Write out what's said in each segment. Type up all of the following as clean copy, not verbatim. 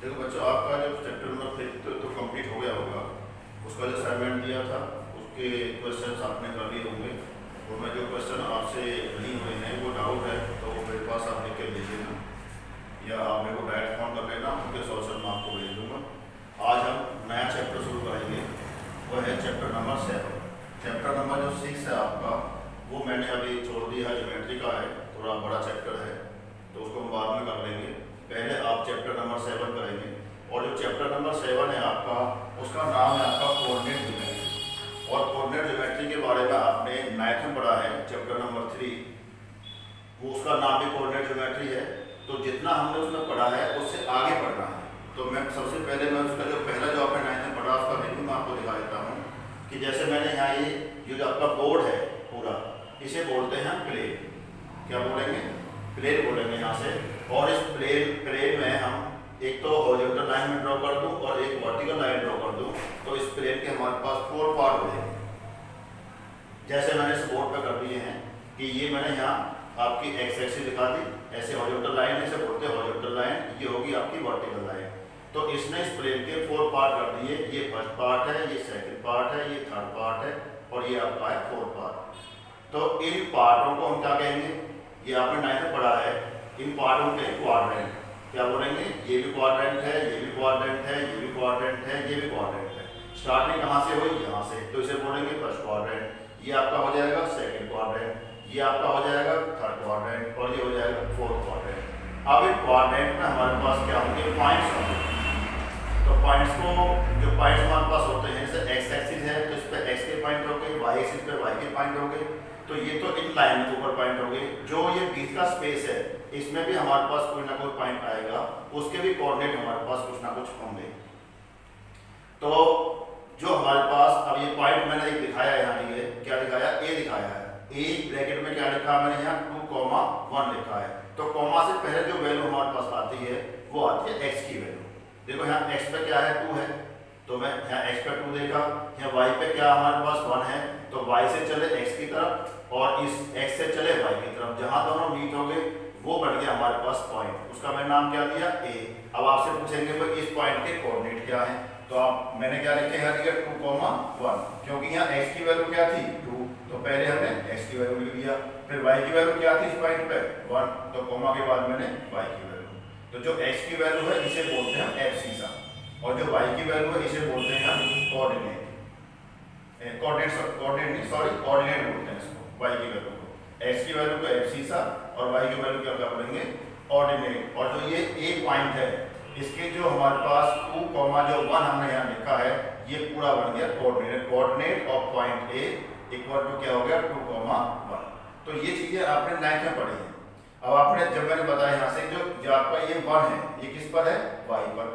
देखो बच्चों, आपका जो चैप्टर नंबर 5 तो कंप्लीट हो गया होगा। उसका जो असाइनमेंट दिया था उसके क्वेश्चंस आपने कर लिए होंगे, और मैं जो क्वेश्चन आपसे नहीं हुए हैं वो डाउट है तो वो मेरे पास आप लिख के भेज देना, या आप मेरे को डायरेक्ट फोन कर लेना, उनके सॉल्यूशन मैं आपको भेज दूँगा। आज हम नया चैप्टर शुरू करेंगे, वो है चैप्टर नंबर 7। चैप्टर नंबर जो 6 है आपका, वो मैंने अभी छोड़ दिया है, ज्योमेट्री का है, थोड़ा बड़ा चैप्टर है तो उसको हम बाद में कर लेंगे। पहले आप चैप्टर नंबर 7 करेंगे, और जो चैप्टर नंबर 7 है आपका, उसका नाम है आपका कोऑर्डिनेट ज्योमेट्री। और कोऑर्डिनेट ज्योमेट्री के बारे में आपने 9th में पढ़ा है, चैप्टर नंबर 3, वो उसका नाम भी कोऑर्डिनेट ज्योमेट्री है। तो जितना हमने उसमें पढ़ा है उससे आगे पढ़ना है। तो मैं सबसे पहले मैं उसका जो पहला जो आपने 9th में पढ़ा उसका रिव्यू मैं आपको दिखा देता हूँ कि जैसे मैंने यहाँ ये जो आपका बोर्ड है पूरा, इसे बोलते हैं प्लेन। क्या बोलेंगे? प्लेन बोलेंगे यहाँ से। और इस प्लेन में हम एक तो हॉरिजॉन्टल लाइन में ड्रॉ कर दूं और एक वर्टिकल लाइन ड्रॉ कर दूं, तो इस प्लेन के हमारे पास 4 पार्ट हो जाएंगे। जैसे मैंने इस बोर्ड पे कर दिए हैं कि ये मैंने यहाँ आपकी एक्स एक्सिस दिखा दी, ऐसे हॉरिजॉन्टल लाइन है, इसे बोलते हैं हॉरिजॉन्टल लाइन, ये होगी आपकी वर्टिकल लाइन। तो इसने इस प्लेन के 4 पार्ट कर दिए, ये फर्स्ट पार्ट है, ये सेकंड पार्ट है, ये थर्ड पार्ट है, और ये आपका है 4th पार्ट। तो इन पार्टों को हम क्या कहेंगे? ये आपने 9th में पढ़ा है, इन पार्टों के क्वाड्रेंट। क्या बोलेंगे? ये भी क्वाड्रेंट है, ये भी क्वाड्रेंट है, ये भी क्वाड्रेंट है, ये भी क्वाड्रेंट है। स्टार्टिंग कहाँ से हुई? यहाँ से, तो इसे बोलेंगे फर्स्ट क्वाड्रेंट। ये आपका हो जाएगा सेकंड क्वाड्रेंट, ये आपका हो जाएगा थर्ड क्वाड्रेंट, और ये हो जाएगा 4th क्वाड्रेंट। अब इन क्वाड्रेंट में हमारे पास क्या होंगे? पॉइंट्स होंगे। तो पॉइंट्स को, जो पॉइंट्स हमारे पास होते हैं, जैसे एक्स एक्सिस है तो इस पर एक्स के पॉइंट हो गए, वाई एक्सिस पे वाई के पॉइंट हो गए, तो ये तो इन लाइन के ऊपर पॉइंट हो गए। जो ये बीच का स्पेस है, इसमें भी हमारे पास कोई ना कोई पॉइंट आएगा, उसके भी कोऑर्डिनेट हमारे पास कुछ ना कुछ होंगे। तो जो हमारे पास अब ये पॉइंट मैंने एक दिखाया यहाँ, ये क्या दिखाया? ए दिखाया है। ए ब्रैकेट में क्या लिखा मैंने यहाँ? 2,1 लिखा है। तो कॉमा से पहले जो वैल्यू हमारे पास आती है वो आती है एक्स की वैल्यू। देखो यहाँ एक्स पे क्या है? 2 है, तो मैं यहाँ एक्स पे 2 देखा। यहाँ वाई पे क्या हमारे पास? 1 है, तो वाई से चले एक्स की तरफ, और इस एक्स से चले वाई की तरफ। जहाँ दोनों मीट हो गए वो बन गया हमारे पास पॉइंट। उसका मैंने नाम क्या दिया? ए। अब आपसे पूछेंगे भाई इस पॉइंट के कोऑर्डिनेट क्या है, तो आप मैंने क्या लिखे हैं? 2,1, क्योंकि यहाँ एक्स की वैल्यू क्या थी? 2, तो पहले हमने एक्स की वैल्यू लिख दिया। फिर वाई की वैल्यू क्या थी इस पॉइंट पे? 1, तो कॉमा के बाद मैंने वाई की वैल्यू। तो जो एक्स की वैल्यू है इसे बोलते हैं एब्सिसा, और जो वाई की वैल्यू है इसे बोलते हैं कोऑर्डिनेट। कोऑर्डिनेट बोलते हैं इसको, वाई की वैल्यू को। एक्स की वैल्यू को एब्सिसा और वाई की वैल्यू क्या बोलेंगे? ऑर्डिनेट। और जो ये ए पॉइंट है, इसके जो हमारे पास 2,1 हमने यहाँ लिखा है, ये पूरा बन गया coordinate. Coordinate of point A equal to क्या हो गया? 2,1। तो ये चीजें आपने 9th में पढ़ी है। अब आपने जब मैंने बताया यहाँ से जो आपका ये 1 है, ये किस पर है? वाई पर।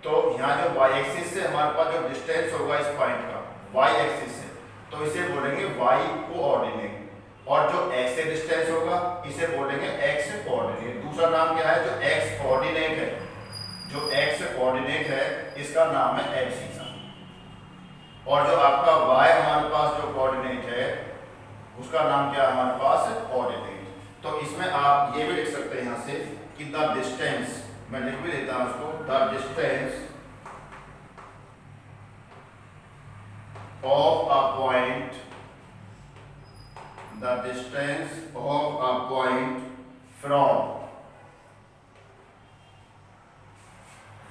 तो यहाँ जो वाई एक्सिस से हमारे पास जो डिस्टेंस होगा इस पॉइंट का, वाई एक्सिस से, तो इसे बोलेंगे वाई कोऑर्डिनेट। और जो एक्स से डिस्टेंस होगा इसे बोलेंगे एक्स कोऑर्डिनेट। दूसरा नाम क्या है? जो एक्स कोऑर्डिनेट है, जो एक्स कोऑर्डिनेट है इसका नाम है एब्सिसा। और जो आपका वाई हमारे पास जो कोऑर्डिनेट है उसका नाम क्या है हमारे पास? ऑर्डिनेट। तो इसमें आप ये भी लिख सकते हैं यहाँ से कि द डिस्टेंस, मैं लिख भी देता हूं उसको, the distance of a point, the distance of a point from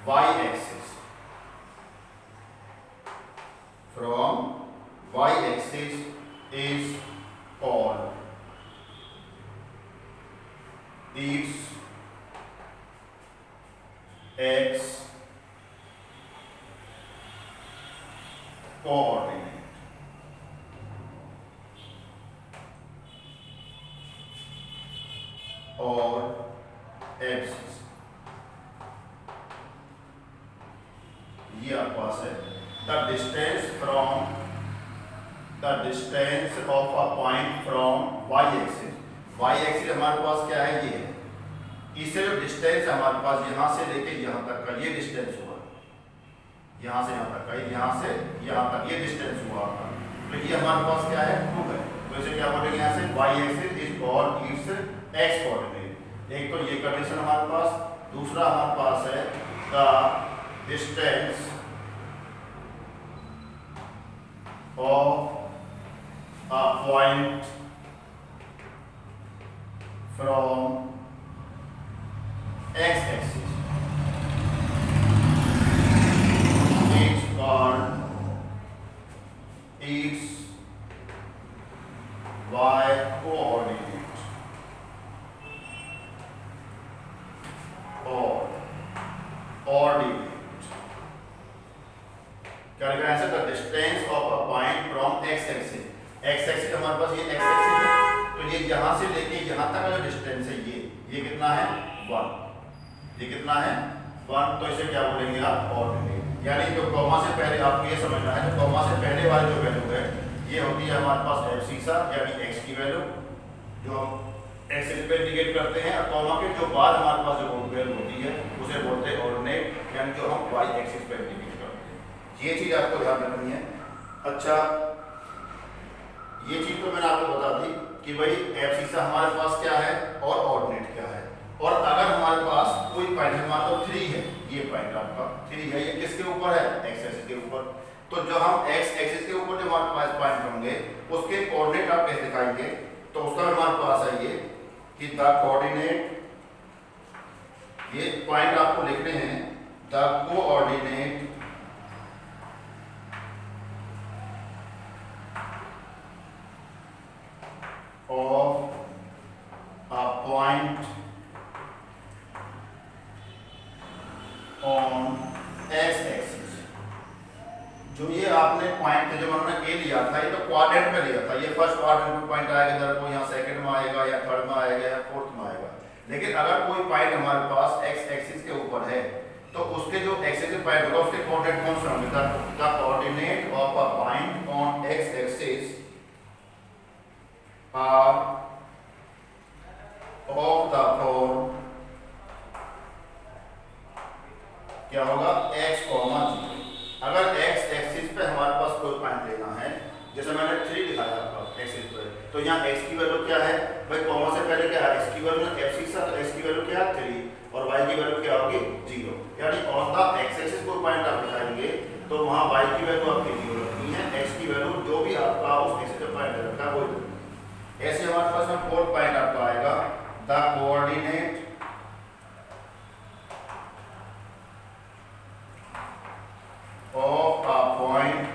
Y axis, from Y axis is called its x coordinate। और एब्सिस, ये आपके पास है the distance from, the distance of a point from Y axis. Y axis हमारे पास क्या है? ये है। इससे जो डिस्टेंस है हमारे पास यहाँ से लेके यहाँ तक का, ये डिस्टेंस हुआ, यहाँ से यहाँ तक का, यहाँ से यहाँ तक ये डिस्टेंस हुआ आपका। तो ये हमारे पास क्या है? 2 है। तो इसे क्या बोलेंगे यहाँ से? Y axis is called its X coordinate. एक तो ये कंडीशन हमारे पास, दूसरा हमारे पास है the distance of a point from x-axis is called its y coordinate or ordinate. क्या लिखा है answer? The distance of a point from x axis. X axis हमारे पास ये एक्स एक्सिस है, तो ये यहां से लेके यहां तक का जो डिस्टेंस है ये कितना है? 1। ये कितना है? 1। तो इसे क्या बोलेंगे आप? ऑर्डिनेट। यानी जो कॉमा से पहले आपको ये समझना है, जो कॉमा से पहले वाली जो वैल्यू है ये होती है हमारे पास एब्सिसा यानी एक्स की वैल्यू जो हम एक्स एक्सिस पे इंडिकेट करते हैं, और कॉमा के जो बाद हमारे पास जो वैल्यू होती है उसे बोलते हैं ऑर्डिनेट, यानी जो हम वाई एक्सिस पे इंडिकेट करते हैं। ये चीज आपको ध्यान रखनी है। अच्छा, ये चीज तो मैंने आपको बता दी कि भाई एब्सिसा हमारे पास क्या है और ऑर्डिनेट क्या है। और अगर हमारे पास कोई पॉइंट है, मान लो 3 है, ये पॉइंट आपका 3 है, ये किसके ऊपर है? एक्स एक्सिस के ऊपर। तो जो हम एक्स एक्सिस के ऊपर जो हमारे पास पॉइंट होंगे उसके कोऑर्डिनेट आप कैसे दिखाएंगे? तो उसका हमारे पास है ये कि द कोऑर्डिनेट, ये पॉइंट आपको लिखने हैं, the coordinate of a point on x axis। जो ये आपने पॉइंट जो हमने ए लिया था, ये तो क्वाड्रेंट में लिया था, ये फर्स्ट क्वाड्रेंट में पॉइंट आएगा, इधर को यहाँ सेकंड में आएगा या थर्ड में आएगा या फोर्थ में आएगा। लेकिन अगर कोई पॉइंट हमारे पास एक्स एक्सिस के ऊपर है तो उसके जो एक्सिस पॉइंट होगा उसके कोऑर्डिनेट कौन से होंगे? The coordinate of a point on x axis are of the form, क्या होगा? x, 0। अगर x एक्सिस पे हमारे पास कोई पॉइंट लेना है, जैसे मैंने 3 दिखाया आपका एक्सिस पे, तो यहाँ x की वैल्यू क्या है भाई? कॉमा से पहले क्या है? x की वैल्यू एब्सिसा, तो x की वैल्यू क्या है? 3, और y की वैल्यू क्या होगी? 0। यानी ऑन द x एक्सिस कोई पॉइंट आप दिखाएंगे तो वहां y की वैल्यू आपकी 0 रखनी है, x की वैल्यू जो भी आपका उस एक्सिस पे पॉइंट रखा है वो। ऐसे हमारे पास में 4th पॉइंट आपका आएगा, the coordinate of a point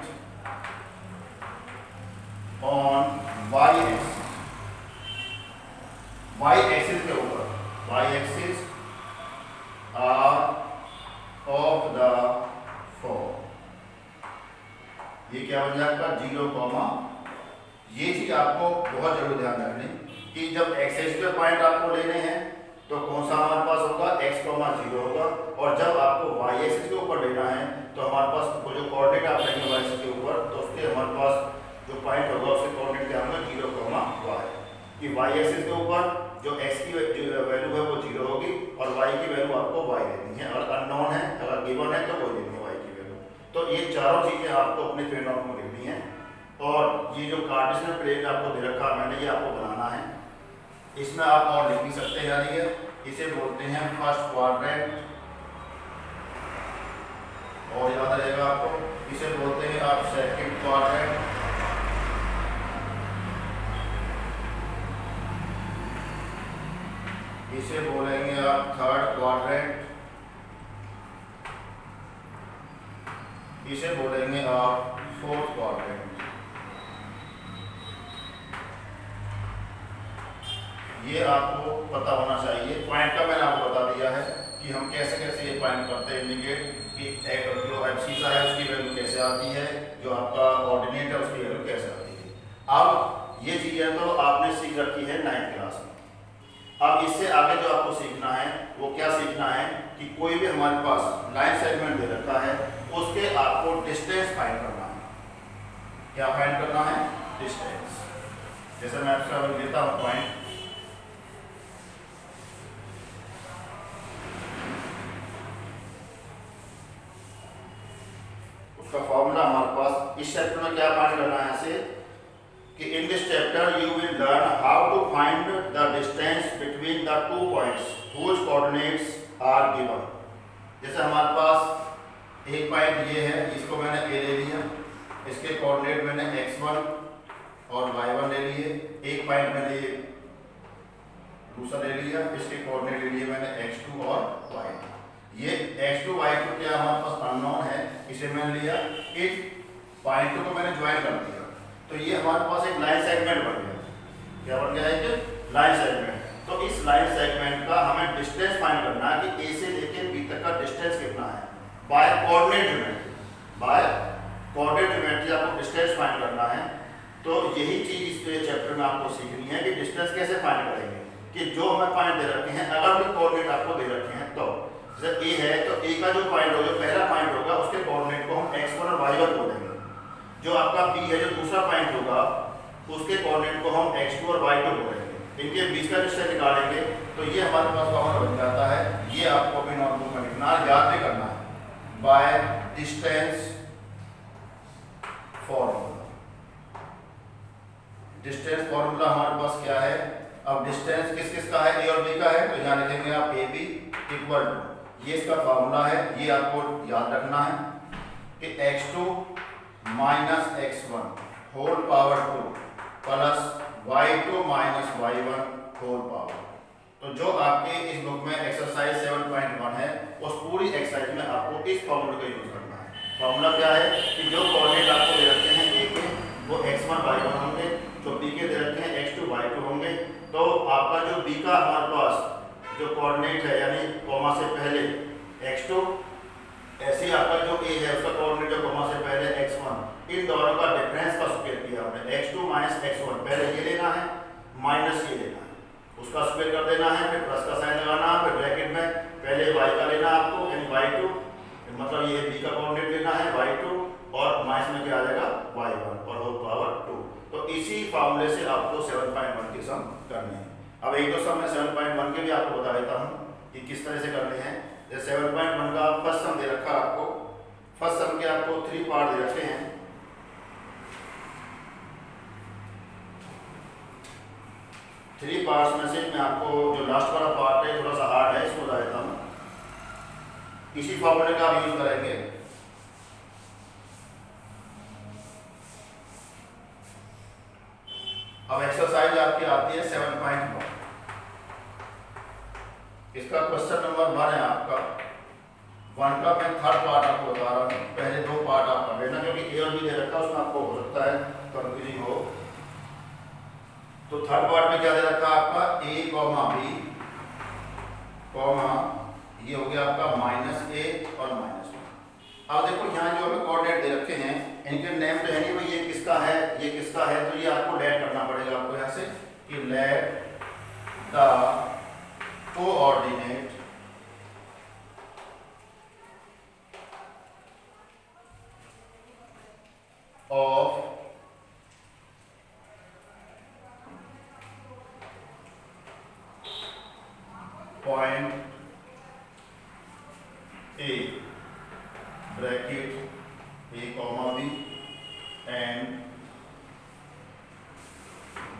on Y axis. Y axis के ऊपर, Y axis are of the form, ये क्या बन जाएगा? 0, ये चीज आपको बहुत जरूर ध्यान रखनी कि जब एक्स एक्सिस पे पॉइंट आपको लेने हैं तो कौन सा हमारे पास होगा? x, 0 होगा। और जब आपको y एक्सिस के ऊपर लेना है तो हमारे पास वो जो कोऑर्डिनेट आप लेंगे y एक्सिस के ऊपर, तो उसके हमारे पास जो पॉइंट होगा उसके कोऑर्डिनेट क्या होंगे? 0, y। कि y एक्सिस के ऊपर जो x की वैल्यू है वो 0 होगी और y की वैल्यू आपको y लेनी है, और अननोन है, अगर गिवन है तो कोई लेनी है y की वैल्यू। तो ये चारों चीजें आपको अपने फ्रेंड नोट में लिखनी है। और ये जो कार्टेशियन प्लेन आपको दे रखा मैंने, ये आपको बनाना है। इसमें आप और लिख भी सकते हैं, यानी इसे बोलते हैं फर्स्ट क्वाड्रेंट, और याद रहेगा आपको, इसे बोलते हैं आप सेकंड क्वाड्रेंट, इसे बोलेंगे आप थर्ड क्वाड्रेंट, इसे बोलेंगे आप फोर्थ क्वाड्रेंट। ये आपको पता होना चाहिए। पॉइंट का मैंने आपको बता दिया है कि हम कैसे कैसे ये पॉइंट करते हैं इंडिकेट, कि जो एब्सिसा है उसकी वैल्यू कैसे आती है, जो आपका कोऑर्डिनेट है उसकी वैल्यू कैसे आती है। अब ये चीजें तो आपने सीख रखी है 9th क्लास में। अब इससे आगे जो आपको सीखना है वो क्या सीखना है कि कोई भी हमारे पास लाइन सेगमेंट दे रखा है उसके आपको डिस्टेंस फाइंड करना है। क्या फाइंड करना है? डिस्टेंस। जैसे मैं आपसे लेता हूँ पॉइंट, उसका फॉर्मूला हमारे पास इस चैप्टर में क्या फाइंड करना है ऐसे कि in this chapter you will learn how to find the distance between the 2 points whose coordinates are given. जैसे हमारे पास एक पॉइंट ये है, इसको मैंने ए ले लिया, इसके कोऑर्डिनेट मैंने x1 और y1 ले लिए, एक पॉइंट मैंने ये दूसरा ले लिया, इसके कोऑर्डिनेट ले लिए मैंने x2 और y2। ये x2 y2 क्या हमारे पास अननोन है, इसे मैंने लिया, इस पॉइंट को मैंने ज्वाइन कर दिया, तो ये हमारे पास एक लाइन सेगमेंट बन गया। क्या बन गया है कि लाइन सेगमेंट। तो इस लाइन सेगमेंट का हमें डिस्टेंस फाइंड करना है कि ए से लेकर बी तक का डिस्टेंस कितना है by coordinate geometry. By coordinate geometry आपको डिस्टेंस फाइंड करना है। तो यही चीज इस चैप्टर में आपको सीखनी है कि डिस्टेंस कैसे फाइंड करेंगे, कि जो हमें पॉइंट दे रखे हैं, अगर भी कोऑर्डिनेट आपको दे रखे हैं, तो जैसे ए है तो ए का जो पॉइंट होगा, जो पहला पॉइंट होगा, उसके कोऑर्डिनेट को हम x1 और y1 बोलेंगे। जो आपका बी है, जो दूसरा पॉइंट होगा, उसके कोऑर्डिनेट को हम x2 और y2 बोलेंगे। इनके बीच का डिस्टेंस निकालेंगे तो ये हमारे पास फॉर्मूला बन जाता है। ये आपको अपनी नोटबुक में लिखना है, याद भी करना है, by distance formula. Distance formula हमारे पास क्या है, अब डिस्टेंस किस किस का है, ए और बी का है, तो यहाँ लिखेंगे आप ए बी इक्वल टू, ये इसका फॉर्मूला है, ये आपको याद रखना है कि x2 minus x1 whole power 2 plus y2 minus y1 whole power. तो जो आपके इस बुक में एक्सरसाइज 7.1 है, उस पूरी एक्सरसाइज में आपको इस फॉर्मूले का यूज करना है। फॉर्मूला क्या है कि जो कोऑर्डिनेट आपको दे रखे हैं ए के, वो x1 y1 होंगे, जो बी के दे रखे हैं x2 y2 होंगे। तो आपका जो बी का हमारे पास जो कोऑर्डिनेट है, यानी कॉमा से पहले x2, ऐसे आपका जो ए है उसका कोऑर्डिनेट जो कॉमा से पहले x1, इन दोनों का डिफरेंस का स्क्वायर किया हमने, x2 माइनस x1, पहले ये लेना है माइनस ये लेना है, उसका स्क्वायर कर देना है, फिर प्लस का साइन लगाना है, फिर ब्रैकेट में पहले y का लेना है आपको, यानी y2, मतलब ये b का कोऑर्डिनेट लेना है y2, और माइनस में क्या आ जाएगा y1 और होल पावर 2। तो इसी फॉर्मूले से आपको 7.1 के सम करने हैं। अब एक दो सम मैं 7.1 के भी आपको बता देता हूँ कि किस तरह से करने हैं। जैसे 7.1 का फर्स्ट सम दे रखा आपको, फर्स्ट सम के आपको 3 पार्ट दे रखे हैं। थ्री पार्ट्स में से मैं आपको जो लास्ट वाला पार्ट है, थोड़ा सा हार्ड है, इसको बता देता हूँ। इसी फॉर्मूले का आप यूज करेंगे। अब एक्सरसाइज आपकी आती है 7.1। इसका क्वेश्चन नंबर 1 है आपका। 1 का मैं थर्ड पार्ट आपको बता रहा हूँ, पहले 2 पार्ट आप कर लेना, क्योंकि ए और बी दे रखा है, उसमें आपको हो सकता है कंफ्यूजिंग हो। तो थर्ड पार्ट में क्या दे रखा है आपका, a कॉमा बी कॉमा, ये हो गया आपका माइनस ए और माइनस बी। अब देखो यहाँ जो हमें कोऑर्डिनेट दे रखे हैं, इनके नेम तो है नहीं भाई, ये किसका है, ये किसका है, तो ये आपको लेट करना पड़ेगा आपको यहाँ से कि let the coordinate of point A bracket A comma B and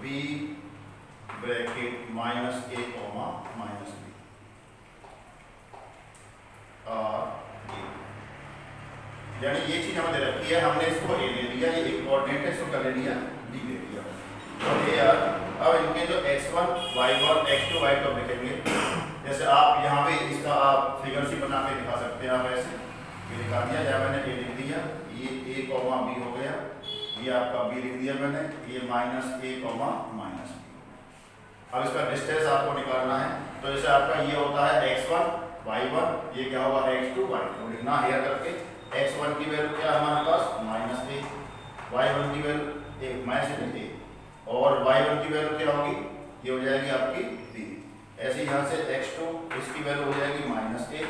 B bracket minus A comma minus B यानी ये चीज हमें दे रखी है, हमने इसको ए ले लिया, ये एक कोऑर्डिनेट है, इसको कर ले लिया, बी ले लिया। तो ये यार अब इनके जो x1 y1 x2 y2 लिखेंगे। जैसे आप यहाँ पे इसका आप फिगर सी बना के दिखा सकते हैं। आप ऐसे ये दिखा दिया, या मैंने ए लिख दिया, ये a कॉमा बी हो गया, ये आपका b लिख दिया मैंने, ये minus a comma minus b। अब इसका डिस्टेंस आपको निकालना है। तो जैसे आपका ये होता है x1 y1, ये क्या होगा x2 y2, लिखना है करके। x1 की वैल्यू क्या है हमारे पास माइनस a, y1 की वैल्यू माइनस a, और y1 की वैल्यू क्या होगी, ये हो जाएगी आपकी b। ऐसे यहाँ से x2 इसकी वैल्यू हो जाएगी माइनस a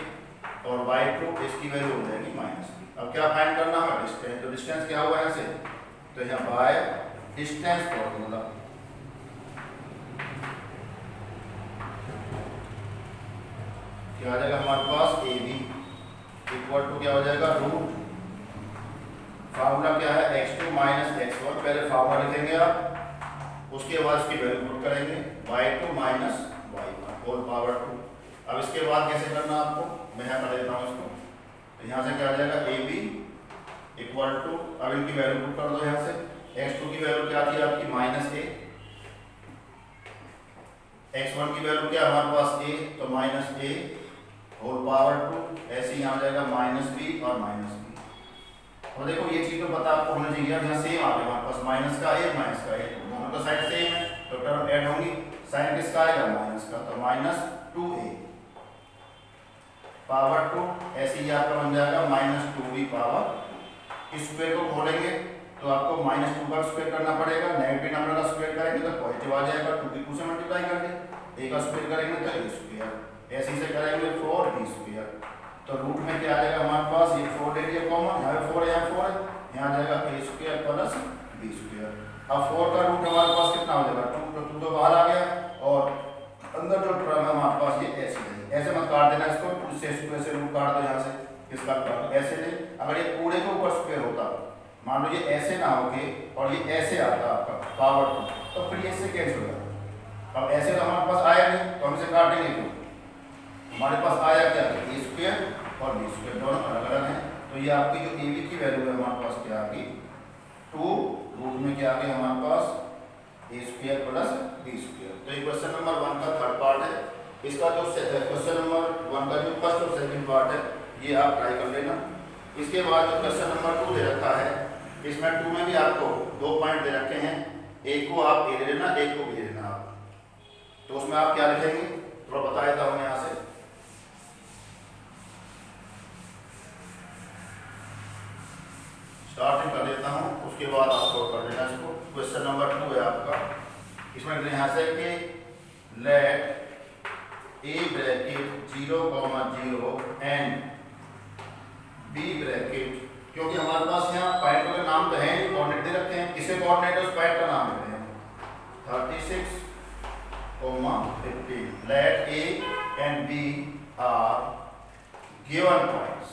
और y2 इसकी वैल्यू हो जाएगी माइनस b। अब क्या फाइंड करना है, डिस्टेंस। तो डिस्टेंस क्या होगा यहाँ से, तो यहाँ बाय डिस्टेंस फॉर्मूला क्या आ जाएगा हमारे पास, ए बी इक्वल टू क्या हो जाएगा, रूट, फार्मूला क्या है x2 माइनस x1, पहले फार्मूला लिखेंगे आप, उसके बाद इसकी वैल्यू पुट करेंगे y2 minus y1 whole power 2। अब इसके बाद कैसे करना आपको, मैं यहाँ कर देता हूँ इसको। तो यहाँ से क्या आ जाएगा ए बी इक्वल टू, अब इनकी वैल्यू पुट कर दो यहाँ से। x2 की वैल्यू क्या थी आपकी माइनस ए, x1 की वैल्यू क्या हमारे पास a, तो माइनस ए होल पावर 2, ऐसे ही यहाँ जाएगा माइनस बी और माइनस बी। और देखो ये चीज तो पता आपको होना चाहिए, यहाँ सेम आ गया हमारे पास माइनस का ए माइनस का ए, दोनों का साइड सेम है तो टर्म ऐड होंगी। साइन किसका आएगा माइनस का, तो माइनस 2a पावर 2, ऐसे ही आपका बन जाएगा माइनस 2b पावर। स्क्वायर को खोलेंगे तो आपको माइनस 2 का स्क्वायर करना पड़ेगा, नेगेटिव नंबर का स्क्वायर करेंगे तो पॉजिटिव आ जाएगा, 2 की 2 से मल्टीप्लाई करके a का स्क्वायर करेंगे तो a स्क्वायर, ऐसे से करेंगे 4b स्क्वायर। तो रूट में क्या आ जाएगा हमारे पास, ये 4 ले लिया कॉमन, यहाँ 4 यहाँ 4 है, यहाँ आ जाएगा a square plus b square. अब 4 का रूट हमारे पास कितना हो जाएगा 2 तो बाहर आ गया, और अंदर जो टर्म है हमारे पास ये ऐसे नहीं, ऐसे मत काट देना इसको, इससे स्क्वायर से रूट काट दो यहाँ से, इसका काट ऐसे नहीं। अगर ये पूरे के ऊपर स्क्वायर होता, मान लो ये ऐसे ना होके और ये ऐसे आता आपका पावर 2, तो फिर ये इससे कैंसिल हो जाता। अब ऐसे तो हमारे पास आया नहीं तो हम इसे काटेंगे क्यों, हमारे पास आया क्या ए स्क्वायर और बी स्क्वायर दोनों अलग अलग हैं। तो ये आपकी जो ए बी की वैल्यू है हमारे पास क्या आ गई 2, रूट में क्या आ गया हमारे पास ए स्क्वायर प्लस बी स्क्वायर। तो ये क्वेश्चन नंबर 1 का थर्ड पार्ट है। इसका जो क्वेश्चन नंबर 1 का जो फर्स्ट और सेकंड पार्ट है ये आप ट्राई कर लेना। इसके बाद जो क्वेश्चन नंबर 2 दे रखा है, इसमें 2 में भी आपको 2 पॉइंट दे रखे हैं, एक को आप ए ले लेना, एक को बी ले लेना आप। तो उसमें आप क्या लिखेंगे थोड़ा बता देता हूँ यहाँ से। स्टार्टिंग कर देता हूँ, उसके बाद आप सॉल्व कर लेना इसको। क्वेश्चन नंबर 2 है आपका, इसमें यहाँ से कि let A bracket 0,0 and B bracket, क्योंकि हमारे पास यहाँ पॉइंट का नाम तो है नहीं, कोऑर्डिनेट दे रखे हैं, किसे कोऑर्डिनेट है उस पॉइंट का नाम देते हैं 36, 50। Let A and B are given points,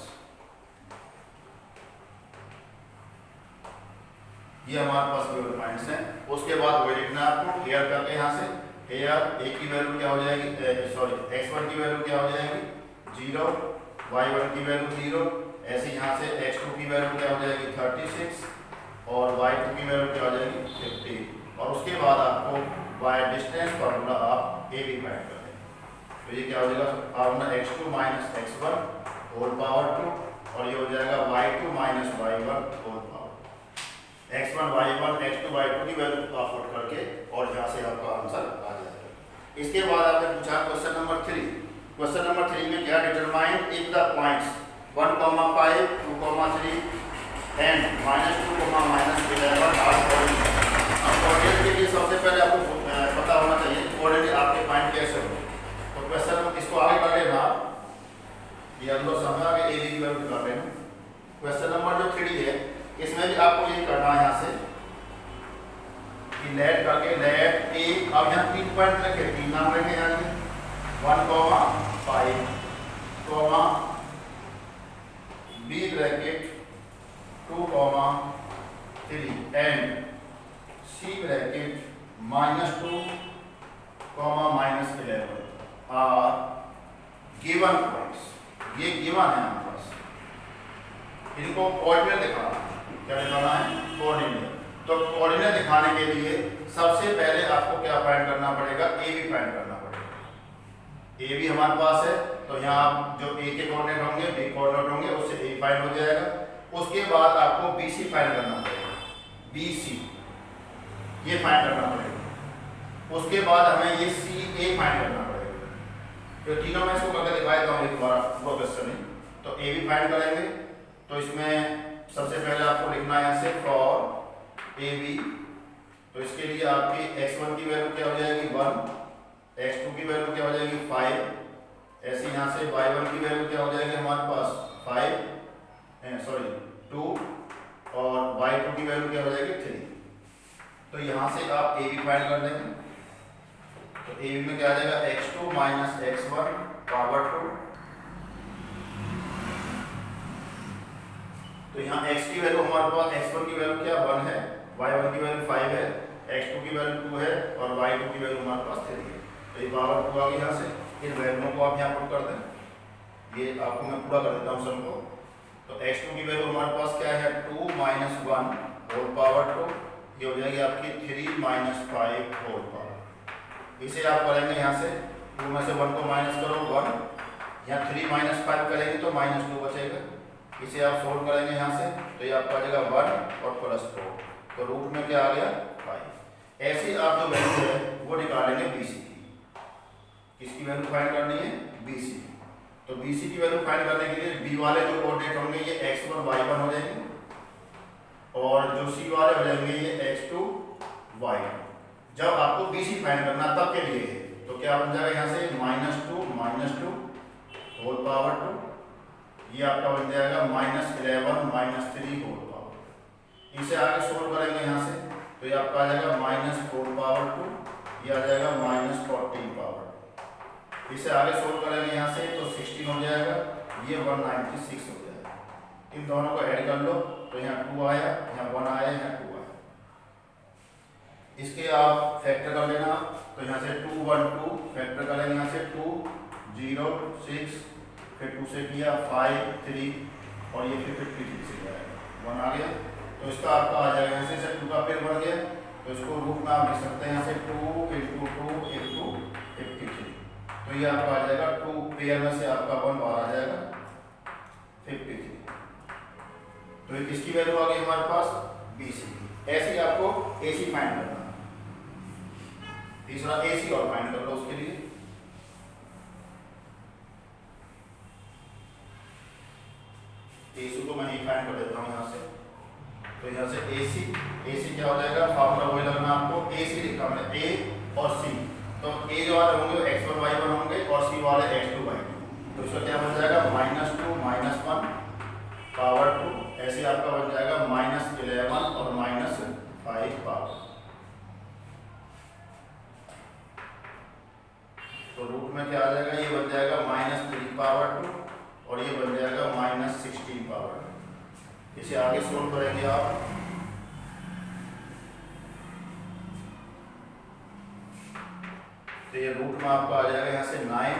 ये हमारे पास गिवन पॉइंट्स हैं। उसके बाद वही लिखना है आपको, हेयर करके यहाँ से हेयर ए की वैल्यू क्या हो जाएगी, सॉरी x1 की वैल्यू क्या हो जाएगी 0, y1 की वैल्यू 0, ऐसे यहाँ से x2 की वैल्यू क्या हो जाएगी 36 और y2 की वैल्यू क्या हो जाएगी 50। और उसके बाद आपको y डिस्टेंस फार्मूला आप ए बी फाइंड कर दें। तो ये क्या हो जाएगा formula x2 minus x1 whole power 2, और ये हो जाएगा y2 minus y1 whole power. x1 y1 x2 y2 की वैल्यू आप पुट करके और यहाँ से आपका आंसर आ जाएगा। इसके बाद आपने पूछा क्वेश्चन नंबर 3। क्वेश्चन नंबर 3 में क्या, determine if the points 1,5, 2,3 and -2, -11 are coordinate. अब कोऑर्डिनेट के लिए सबसे पहले आपको पता होना चाहिए कोऑर्डिनेट आपके पॉइंट कैसे हो। तो क्वेश्चन इसको आगे कर लेना, ये अंदर समझ आगे ए की वैल्यू कर लेना। क्वेश्चन नंबर जो 3 है इसमें भी आपको ये करना है यहाँ से कि लेट करके लेट ए, अब यहाँ 3 पॉइंट रखे, 3 नाम रखे यहाँ 1,5, B bracket 2,3 and C bracket -2, -11 are given points. ये गिवन है हमारे पास, इनको कोऑर्डिनेट दिखाना, क्या दिखाना है कोऑर्डिनेट। तो कोऑर्डिनेट दिखाने के लिए सबसे पहले आपको क्या फाइंड करना पड़ेगा, ए बी फाइंड करना पड़ेगा। ए बी हमारे पास है तो यहाँ जो ए के कोऑर्डिनेट होंगे बी कोऑर्डिनेट होंगे, उससे ए फाइंड हो जाएगा। उसके बाद आपको बी सी फाइंड करना पड़ेगा, बी सी ये फाइंड करना पड़ेगा। उसके बाद हमें ये सी ए फाइंड करना पड़ेगा। तो तीनों में इसको करके दिखा देता हूँ एक बार, वो क्वेश्चन है। तो ए बी फाइंड करेंगे तो इसमें सबसे पहले आपको लिखना है यहाँ से फॉर ए बी। तो इसके लिए आपकी x1 की वैल्यू क्या हो जाएगी 1, x2 की वैल्यू क्या हो जाएगी 5, ऐसे यहाँ से y1 की वैल्यू क्या हो जाएगी हमारे पास 2 और y2 की वैल्यू क्या हो जाएगी 3। तो यहाँ से आप ए बी फाइंड कर देंगे। तो ए बी में क्या आ जाएगा x2 माइनस x1 पावर 2। तो यहाँ x की वैल्यू हमारे पास x1 की वैल्यू क्या 1 है, y1 की वैल्यू 5 है, x2 की वैल्यू 2 है और y2 की वैल्यू हमारे पास 3 है। तो ये पावर 2 आ गई यहाँ से। इन वैल्यूओं को आप यहाँ पुट कर दें। ये आपको मैं पूरा कर देता हूँ सबको। तो x2 की वैल्यू हमारे पास क्या है 2 - 1 होल पावर 2, ये हो जाएगी आपकी 3 - 5 होल पावर। इसे आप करेंगे यहाँ से 2 में से 1 को माइनस करो 1, यहाँ 3 - 5 करेंगे तो -2 बचेगा। इसे आप सोल्व करेंगे यहाँ से तो ये आपका आ जाएगा 1 और +4, तो रूट में क्या आ गया 5। ऐसे आप जो वैल्यू है वो निकालेंगे BC की। किसकी वैल्यू फाइंड करनी है BC की। तो BC की वैल्यू फाइंड करने के लिए B वाले जो कोऑर्डिनेट होंगे ये x1 y1 हो जाएंगे और जो C वाले हो जाएंगे ये x2 y2। जब आपको BC फाइंड करना तब के लिए है तो क्या बन जाएगा यहाँ से -2 होल पावर 2, ये आपका बन जाएगा -11 -3 होल पावर। इसे आगे सोल्व करेंगे यहाँ से तो ये आपका आ जाएगा -4 पावर 2, ये आ जाएगा -14 पावर। इसे आगे सोल्व करेंगे यहाँ से तो 16 हो जाएगा, ये 196 हो जाएगा। इन दोनों को ऐड कर लो तो यहाँ 2 आया, यहाँ 1 आया, यहाँ 2 आया। इसके आप फैक्टर कर लेना तो यहाँ से 2 1 2 फैक्टर करेंगे यहाँ से 2 0 6, फिर 2 से किया 5 3 और ये फिर 53 से जाएगा 1 आ गया। तो इसका आपका आ जाएगा यहाँ से 2 का पेयर बन गया, तो इसको रूट में आप लिख सकते हैं यहाँ से 2 × 2 × 53। तो ये आपका आ जाएगा 2 पेयर में से आपका 1 बाहर आ जाएगा 53। तो ये किसकी वैल्यू आ गई हमारे पास BC की। ऐसे ही आपको AC फाइंड करना, तीसरा AC और फाइंड कर लो। उसके लिए AC को मैं ही फाइंड कर देता हूँ यहाँ से। तो यहाँ से AC क्या हो जाएगा, फार्मूला वही लगना आपको। AC लिखा मैंने A और C, तो A जो वाले होंगे वो x1 y1 होंगे और C वाले x2 y2। तो इसका क्या बन जाएगा -2 - 1 पावर 2, ऐसे आपका बन जाएगा -11 और -5 पावर। तो रूट में क्या आ जाएगा, ये बन जाएगा -3 पावर 2 और ये बन जाएगा -16 पावर। इसे आगे सोल्व करेंगे आप तो ये रूट में आपका आ जाएगा यहाँ से 9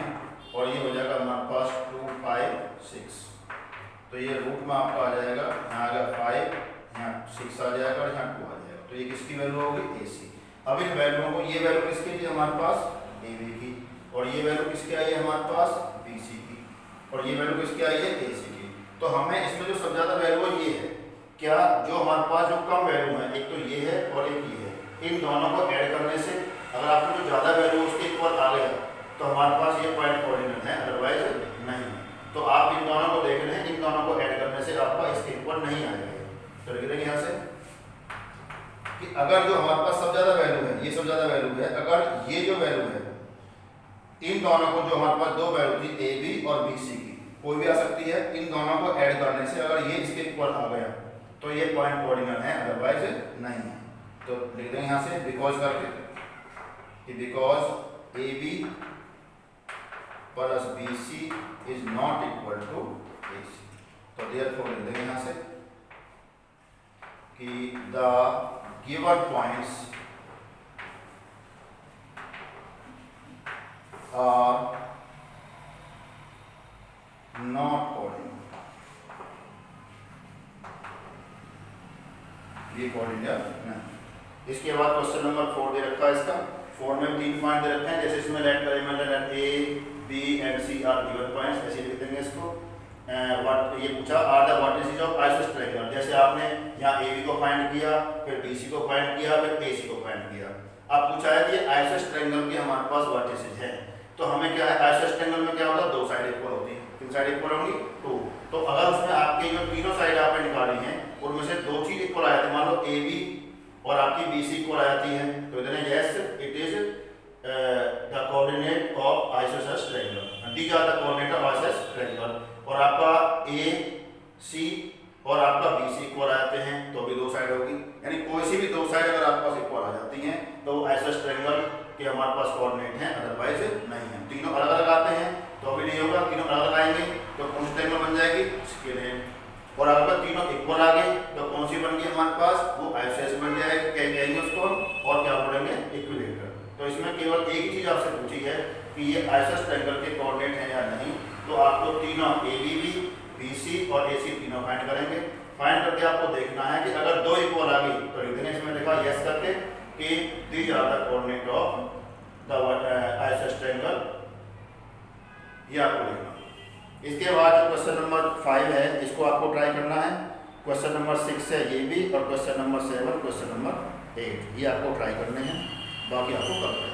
और ये हो जाएगा हमारे पास 2 5 6। तो ये रूट में आपका आ जाएगा, यहाँ आएगा 5, यहाँ 6 आ जाएगा और यहाँ 2 आ जाएगा। तो ये किसकी वैल्यू होगी AC। अब इन वैल्यूओं को, ये वैल्यू किसकी थी हमारे पास AB की, और ये वैल्यू किसकी आई है हमारे पास BC की, और ये वैल्यू किसकी आई है AC की। तो हमें इसमें जो सबसे ज़्यादा वैल्यू है ये है, क्या जो हमारे पास जो कम वैल्यू है, एक तो ये है और एक ये है, इन दोनों को ऐड करने से अगर आपको जो ज़्यादा वैल्यू उसके इक्वल आ गया तो हमारे पास ये पॉइंट कोऑर्डिनेट है, अदरवाइज नहीं है। तो आप इन दोनों को देख रहे हैं, इन दोनों को ऐड करने से आपका इसके इक्वल नहीं आएगा। तो लिख देंगे यहाँ से कि अगर जो हमारे पास सबसे ज़्यादा वैल्यू है, ये सबसे ज़्यादा वैल्यू है, अगर ये जो वैल्यू है इन दोनों को, जो हमारे पास दो वैल्यू थी AB और BC की, कोई भी आ सकती है, इन दोनों को ऐड करने से अगर ये इसके इक्वल आ गया तो ये पॉइंट कोऑर्डिनेट है, अदरवाइज नहीं है। तो लिख देंगे यहाँ से बिकॉज करके कि because AB plus BC is not equal to AC। तो देयरफॉर लिख देंगे यहाँ से कि the given points are not coordinate. ये कोऑर्डिनेट नहीं। इसके बाद क्वेश्चन नंबर 4 दे रखा है, इसका 4 में 3 पॉइंट दे रखे हैं, जैसे इसमें लेट करें A, B and C are given points, ऐसे लिख देंगे इसको। व्हाट ये पूछा are the vertices of isosceles triangle, जैसे आपने यहाँ AB को फाइंड किया, फिर BC को फाइंड किया, फिर AC को फाइंड किया। अब पूछा है कि आइसोसेलेस ट्रायंगल के हमारे पास वर्टिसेस हैं, तो हमें क्या है, आइसोसेलेस ट्रायंगल में क्या होता है, दो साइड इक्वल होती है। कितनी साइड इक्वल होंगी 2। तो अगर उसमें आपकी जो तीनों साइड आपने निकाली हैं उनमें से दो चीज इक्वल आ जाती है, मान लो AB और आपकी BC इक्वल आ जाती है, तो इधर yes it is the coordinate of isosceles triangle, these are the coordinate of isosceles triangle. और आपका AC और आपका BC इक्वल आ जाते हैं तो भी दो साइड होगी, यानी कोई सी भी दो साइड अगर आपके पास इक्वल आ जाती हैं तो आइसोसेलेस ट्रायंगल के हमारे पास कोऑर्डिनेट हैं, अदरवाइज नहीं है। तीनों अलग अलग आते हैं तो भी नहीं होगा, तीनों अलग अलग आएंगे तो कौन सी ट्रायंगल बन जाएगी, स्केलेन। और अगर तीनों इक्वल आ गए तो कौन सी बन गई हमारे पास, वो आइसोसेलेस बन जाएगी, क्या कहेंगे उसको, और क्या बोलेंगे, इक्विलेटरल। तो इसमें केवल एक ही चीज आपसे पूछी है कि ये आइसोसेलेस ट्रायंगल के कोऑर्डिनेट हैं या नहीं, तो आपको तीनों ABB, BC और AC तीनों फाइंड करेंगे। फाइंड करके आपको देखना है कि अगर दो इक्वल आ गई तो लिख देंगे इसमें लिखा यस करके कि these are the coordinate of the isosceles triangle, ये आपको लिखना। इसके बाद क्वेश्चन नंबर 5 है, इसको आपको ट्राई करना है। क्वेश्चन नंबर 6 है ये भी, और क्वेश्चन नंबर 7, क्वेश्चन नंबर 8 ये आपको ट्राई करने हैं, बाकी आपको कर